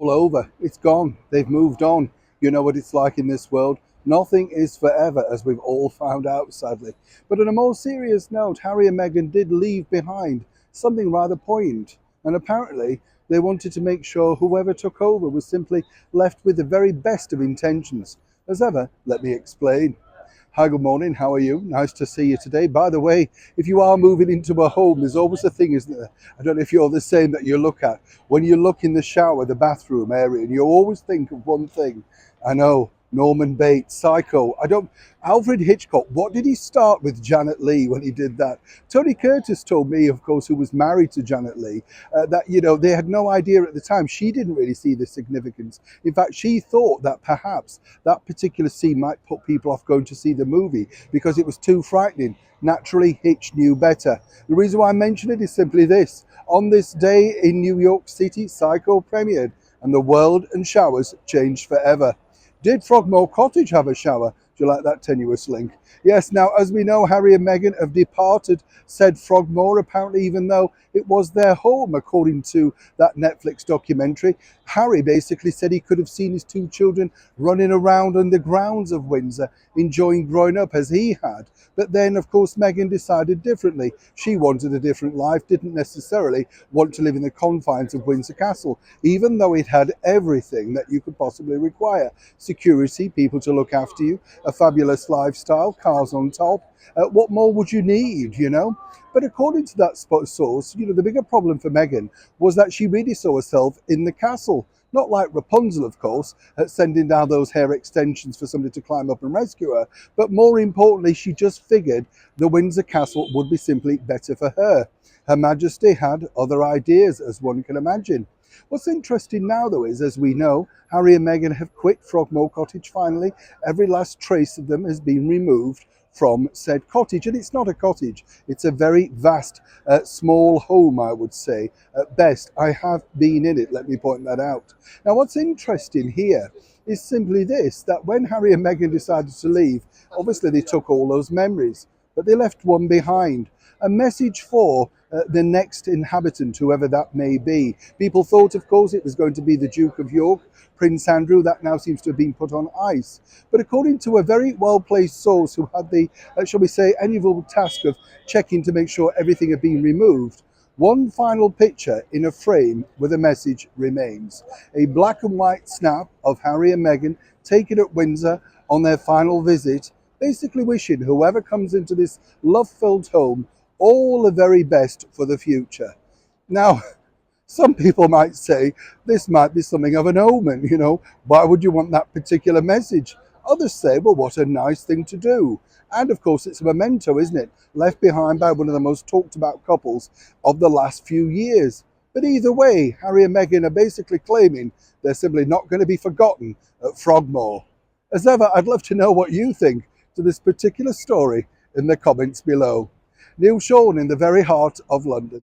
All over. It's gone. They've moved on. You know what it's like in this world. Nothing is forever, as we've all found out, sadly. But on a more serious note, Harry and Meghan did leave behind something rather poignant. And apparently, they wanted to make sure whoever took over was simply left with the very best of intentions. As ever, let me explain. Hi, good morning. How are you? Nice to see you today. By the way, if you are moving into a home, there's always a thing, isn't there? I don't know if you're the same that you look at. When you look in the shower, the bathroom area, and you always think of one thing. I know, Norman Bates, Psycho. Alfred Hitchcock, what did he start with Janet Leigh when he did that? Tony Curtis told me, of course, who was married to Janet Leigh, that, they had no idea at the time. She didn't really see the significance. In fact, she thought that perhaps that particular scene might put people off going to see the movie because it was too frightening. Naturally, Hitch knew better. The reason why I mention it is simply this. On this day in New York City, Psycho premiered, and the world and showers changed forever. Did Frogmore Cottage have a shower? Do you like that tenuous link? Yes, now, as we know, Harry and Meghan have departed said Frogmore, apparently, even though it was their home, according to that Netflix documentary. Harry basically said he could have seen his two children running around on the grounds of Windsor, enjoying growing up as he had. But then, of course, Meghan decided differently. She wanted a different life, didn't necessarily want to live in the confines of Windsor Castle, even though it had everything that you could possibly require. Security, people to look after you, a fabulous lifestyle, cars on top. What more would you need? But according to that source, the bigger problem for Meghan was that she really saw herself in the castle. Not like Rapunzel, of course, sending down those hair extensions for somebody to climb up and rescue her. But more importantly, she just figured the Windsor Castle would be simply better for her. Her Majesty had other ideas, as one can imagine. What's interesting now, though, is, as we know, Harry and Meghan have quit Frogmore Cottage finally. Every last trace of them has been removed from said cottage. And it's not a cottage. It's a very vast, small home, I would say, at best. I have been in it, let me point that out. Now, what's interesting here is simply this, that when Harry and Meghan decided to leave, obviously they took all those memories, but they left one behind. A message for the next inhabitant, whoever that may be. People thought, of course, it was going to be the Duke of York, Prince Andrew. That now seems to have been put on ice. But according to a very well-placed source who had the, shall we say, enviable task of checking to make sure everything had been removed, one final picture in a frame with a message remains. A black and white snap of Harry and Meghan taken at Windsor on their final visit, basically wishing whoever comes into this love-filled home all the very best for the future. Now, some people might say this might be something of an omen. Why would you want that particular message? Others say, well, what a nice thing to do. And of course, it's a memento, isn't it? Left behind by one of the most talked about couples of the last few years. But either way, Harry and Meghan are basically claiming they're simply not going to be forgotten at Frogmore. As ever, I'd love to know what you think to this particular story in the comments below. Neil Sean in the very heart of London.